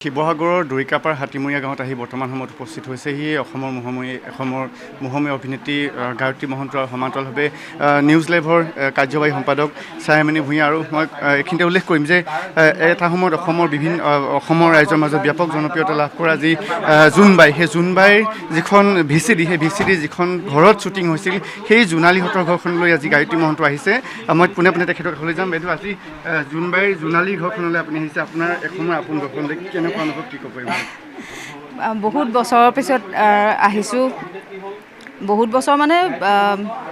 শিৱসাগৰৰ দৰিকাপাৰ হাতীমৰীয়া গাঁৱত আহি বৰ্তমান সময়ত উপস্থিত হৈছেহি অসমৰ মোহময়ী অভিনেত্ৰী গায়ত্ৰী মহন্ত আৰু সমান্তৰালভাৱে নিউজ লাইভৰ কাৰ্যবাহী সম্পাদক ছায়ামণি ভূঞা। আৰু মই এইখিনিতে উল্লেখ কৰিম যে এটা সময়ত অসমৰ ৰাইজৰ মাজত ব্যাপক জনপ্ৰিয়তা লাভ কৰা যি জোনবাই, সেই জোনবাইৰ যিখন VCD, সেই VCD যিখন ঘৰত শ্বুটিং হৈছিল সেই জোনালীহঁতৰ ঘৰখনলৈ আজি গায়ত্ৰী মহন্ত আহিছে। মই পোনে পোনে তেখেতৰ কাষলৈ যাম। বাইদেউ, আজি জোনালীৰ ঘৰখনলৈ আপুনি আহিছে, আপোনাৰ এসময়ৰ আপোন ঘৰখনলৈ কেনেকুৱা অনুভৱ, কি ক'ব? বহুত বছৰৰ পিছত আহিছোঁ। বহুত বছৰ মানে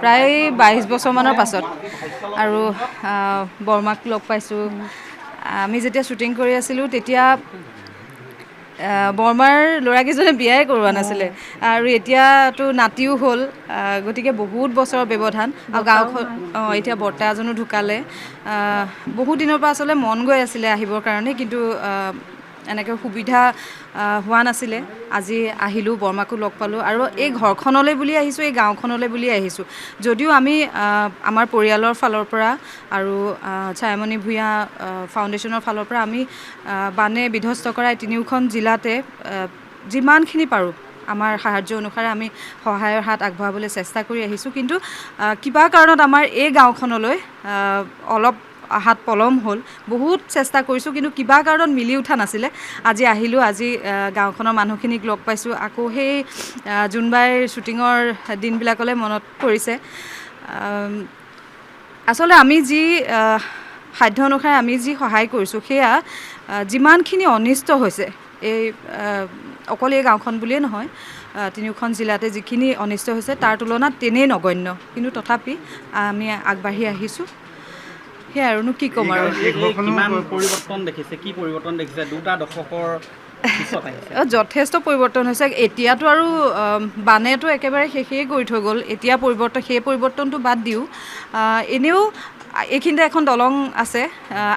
প্ৰায় 22 বছৰমানৰ পাছত আৰু বৰমাক লগ পাইছোঁ। আমি যেতিয়া শ্বুটিং কৰি আছিলোঁ তেতিয়া বৰমাৰ ল'ৰাকেইজনে বিয়াই কৰোৱা নাছিলে আৰু এতিয়াতো নাতিও হ'ল। গতিকে বহুত বছৰৰ ব্যৱধান আৰু গাঁওখন এতিয়া বৰ্তা এজনো ঢুকালে। বহুত দিনৰ পৰা আচলতে মন গৈ আছিলে আহিবৰ কাৰণে, কিন্তু এনেকৈ সুবিধা হোৱা নাছিলে। আজি আহিলোঁ, বৰমাকো লগ পালোঁ আৰু এই ঘৰখনলৈ বুলি আহিছোঁ, এই গাঁওখনলৈ বুলি আহিছোঁ। যদিও আমি আমাৰ পৰিয়ালৰ ফালৰ পৰা আৰু ছায়ামণি ভূঞা ফাউণ্ডেশ্যনৰ ফালৰ পৰা আমি বানে বিধ্বস্ত কৰা তিনিওখন জিলাতে যিমানখিনি পাৰোঁ আমাৰ সাহাৰ্য অনুসাৰে আমি সহায়ৰ হাত আগবঢ়াবলৈ চেষ্টা কৰি আহিছোঁ। কিন্তু কিবা কাৰণত আমাৰ এই গাঁওখনলৈ অলপ হাত পলম হ'ল। বহুত চেষ্টা কৰিছোঁ, কিন্তু কিবা কাৰণত মিলি উঠা নাছিলে। আজি আহিলোঁ, আজি গাঁওখনৰ মানুহখিনিক লগ পাইছোঁ। আকৌ সেই জোনবাইৰ শ্বুটিঙৰ দিনবিলাকলৈ মনত পৰিছে। আচলতে আমি যি সাধ্য অনুসাৰে আমি যি সহায় কৰিছোঁ, সেয়া যিমানখিনি অনিষ্ট হৈছে, এই অকল এই গাঁওখন বুলিয়েই নহয়, তিনিওখন জিলাতে যিখিনি অনিষ্ট হৈছে তাৰ তুলনাত তেনেই নগণ্য। কিন্তু তথাপি আমি আগবাঢ়ি আহিছোঁ। সেয়াই আৰুনো কি ক'ম আৰু। কিমান পৰিৱৰ্তন দেখিছে, কি পৰিৱৰ্তন দেখিছে দুটা দশকৰ পিছত আহিছে? যথেষ্ট পৰিৱৰ্তন হৈছে। এতিয়াতো আৰু বানেতো একেবাৰে শেষেই কৰি থৈ গ'ল। এতিয়া সেই পৰিৱৰ্তনটো বাদ দিওঁ, এনেও এইখিনিতে এখন দলং আছে।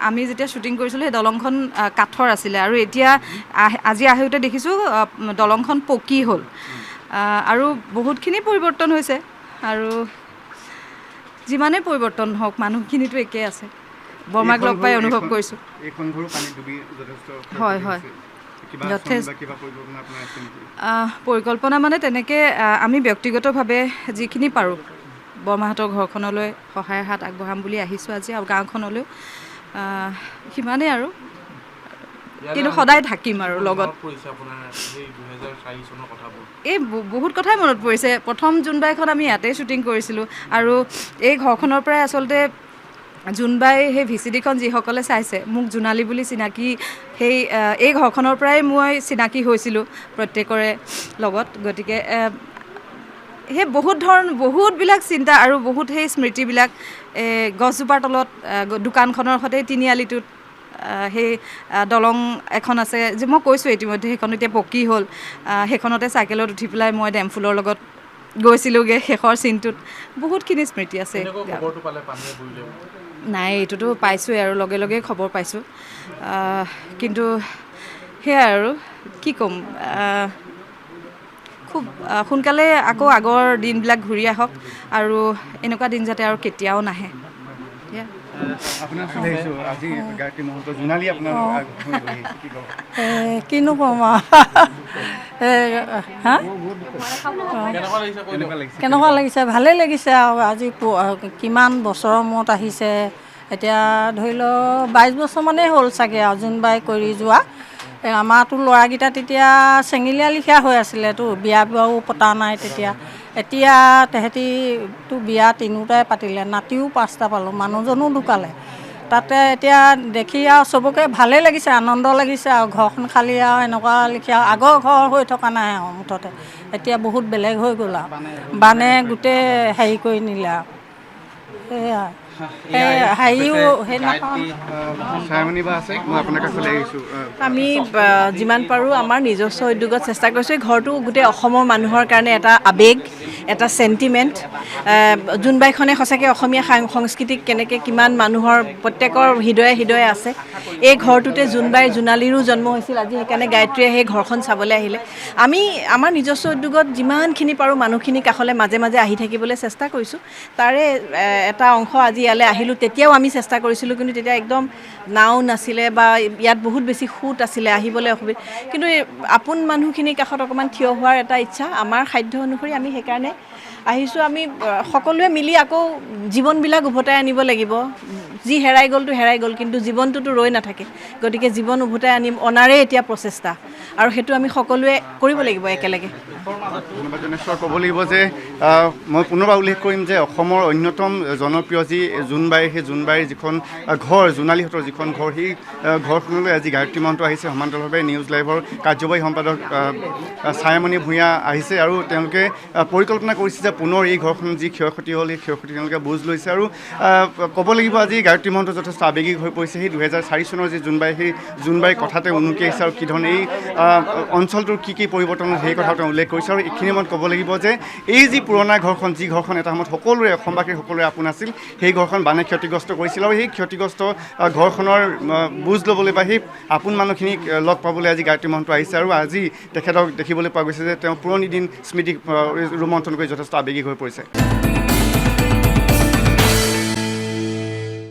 আমি যেতিয়া শ্বুটিং কৰিছিলোঁ সেই দলংখন কাঠৰ আছিলে আৰু এতিয়া আজি আহোঁতে দেখিছোঁ দলংখন পকী হ'ল। আৰু বহুতখিনি পৰিৱৰ্তন হৈছে। আৰু যিমানেই পৰিৱৰ্তন হওক, মানুহখিনিতো একেই আছে। বৰমাক লগ পাই অনুভৱ কৰিছোঁ। হয় হয়, যথেষ্ট পৰিকল্পনা মানে তেনেকৈ আমি ব্যক্তিগতভাৱে যিখিনি পাৰোঁ বৰমাহঁতৰ ঘৰখনলৈ সহায়ৰ হাত আগবঢ়াম বুলি আহিছোঁ আজি, আৰু গাঁওখনলৈও সিমানেই আৰু। কিন্তু সদায় থাকিম আৰু লগত। এই বহুত কথাই মনত পৰিছে। প্ৰথম জোনবাইখন আমি ইয়াতেই শ্বুটিং কৰিছিলোঁ আৰু এই ঘৰখনৰ পৰাই আচলতে জোনবাই সেই VCDখন যিসকলে চাইছে, মোক জোনালী বুলি চিনাকি, এই ঘৰখনৰ পৰাই মই চিনাকি হৈছিলোঁ প্ৰত্যেকৰে লগত। গতিকে সেই বহুতবিলাক চিন্তা আৰু বহুত সেই স্মৃতিবিলাক গছজোপাৰ তলত দোকানখনৰ সৈতে তিনিআলিটোত সেই দলং এখন আছে যে মই কৈছোঁ ইতিমধ্যে, সেইখন এতিয়া পকী হ'ল। সেইখনতে চাইকেলত উঠি পেলাই মই ডেমফুলৰ লগত গৈছিলোঁগৈ শেষৰ চিনটোত। বহুতখিনি স্মৃতি আছে। নাই, এইটোতো পাইছোঁৱেই আৰু লগে লগেই খবৰ পাইছোঁ। কিন্তু সেয়াই আৰু কি ক'ম, খুব সোনকালে আকৌ আগৰ দিনবিলাক ঘূৰি আহক আৰু এনেকুৱা দিন যাতে আৰু কেতিয়াও নাহে। কিনো ক'ম কেনেকুৱা লাগিছে? ভালেই লাগিছে আৰু আজি কিমান বছৰৰ মূৰত আহিছে। এতিয়া ধৰি লওক 22 বছৰমানেই হ'ল চাগে আৰু জোনবাই কৰি যোৱা। আমাৰতো ল'ৰাকেইটা তেতিয়া চেঙেলীয়া লিখীয়া হৈ আছিলেতো, বিয়া বাৰুও পতা নাই তেতিয়া। এতিয়া তেহেঁতিতো বিয়া তিনিওটাই পাতিলে, নাতিও 5টা পালোঁ, মানুহজনো ঢুকালে। তাতে এতিয়া দেখি আৰু চবকে ভালেই লাগিছে, আনন্দ লাগিছে আৰু ঘৰখন খালী আৰু এনেকুৱা লিখীয়া আগৰ ঘৰ হৈ থকা নাই আৰু মুঠতে। এতিয়া বহুত বেলেগ হৈ গ'ল আৰু বানে গোটেই হেৰি কৰি নিলে আৰু সেয়া। আমি যিমান পাৰোঁ আমাৰ নিজস্ব উদ্যোগত চেষ্টা কৰিছোঁ। এই ঘৰটো গোটেই অসমৰ মানুহৰ কাৰণে এটা আৱেগ। এটা চেণ্টিমেণ্ট জোনবাইখনে সঁচাকৈ অসমীয়া সংস্কৃতিক কেনেকৈ কিমান মানুহৰ প্ৰত্যেকৰ হৃদয়ে হৃদয়ে আছে। এই ঘৰটোতে জোনবাইৰ জোনালীৰো জন্ম হৈছিল। আজি সেইকাৰণে গায়ত্ৰীয়ে সেই ঘৰখন চাবলৈ আহিলে। আমি আমাৰ নিজস্ব উদ্যোগত যিমানখিনি পাৰোঁ মানুহখিনি কাষলৈ মাজে মাজে আহি থাকিবলৈ চেষ্টা কৰিছোঁ। তাৰে এটা অংশ আজি ইয়ালৈ আহিলোঁ। তেতিয়াও আমি চেষ্টা কৰিছিলোঁ, কিন্তু তেতিয়া একদম নাও নাছিলে বা ইয়াত বহুত বেছি সোঁত আছিলে, আহিবলৈ অসুবিধা। কিন্তু আপোন মানুহখিনিৰ কাষত অকণমান থিয় হোৱাৰ এটা ইচ্ছা, আমাৰ সাধ্য অনুসৰি আমি সেইকাৰণে আহিছোঁ। আমি সকলোৱে মিলি আকৌ জীৱনবিলাক উভতাই আনিব লাগিব। যি হেৰাই গ'লটো হেৰাই গ'ল, কিন্তু জীৱনটোতো ৰৈ নাথাকে। গতিকে জীৱন উভতাই অনাৰে এতিয়া প্ৰচেষ্টা, আৰু সেইটো আমি সকলোৱে কৰিব লাগিব একেলগে। ধন্যবাদ জনেশ্বৰ। ক'ব লাগিব যে মই পুনৰবাৰ উল্লেখ কৰিম যে অসমৰ অন্যতম জনপ্ৰিয় যি জোনবাই, সেই জোনবাইৰ যিখন ঘৰ, জোনালীহঁতৰ যিখন ঘৰ, সেই ঘৰখনলৈ আজি গায়ত্ৰী মহন্ত আহিছে। সমান্তৰালভাৱে নিউজ লাইভৰ কাৰ্যবাহী সম্পাদক ছায়ামণি ভূঞা আহিছে, আৰু তেওঁলোকে পৰিকল্পনা কৰিছে যে পুনৰ এই ঘৰখন যি ক্ষয়ক্ষতি হ'ল, এই ক্ষয়ক্ষতি তেওঁলোকে বুজ লৈছে। আৰু ক'ব লাগিব আজি গায়ত্ৰী মহন্ত যথেষ্ট আৱেগিক হৈ পৰিছে। সেই 2004 চনৰ যি জোনবাই, সেই জোনবাইৰ কথাতে উনুকি আহিছে, আৰু কি ধৰণে এই অঞ্চলটোৰ কি কি পৰিৱৰ্তন সেই কথাও তেওঁ উল্লেখ কৰিছে। আৰু এইখিনি সময়ত ক'ব লাগিব যে এই যি পুৰণা ঘৰখন, যি ঘৰখন এটা সময়ত সকলোৰে অসমবাসীৰ সকলোৰে আপোন আছিল, সেই ঘৰখন বানে ক্ষতিগ্ৰস্ত কৰিছিল। আৰু সেই ক্ষতিগ্ৰস্ত ঘৰখনৰ বুজ ল'বলৈ বা সেই আপোন মানুহখিনিক লগ পাবলৈ আজি গায়ত্ৰী মহন্ত আহিছে। আৰু আজি তেখেতক দেখিবলৈ পোৱা গৈছে যে তেওঁ পুৰণি দিন স্মৃতি ৰোমন্থন কৰি যথেষ্ট আৱেগিক হৈ পৰিছে।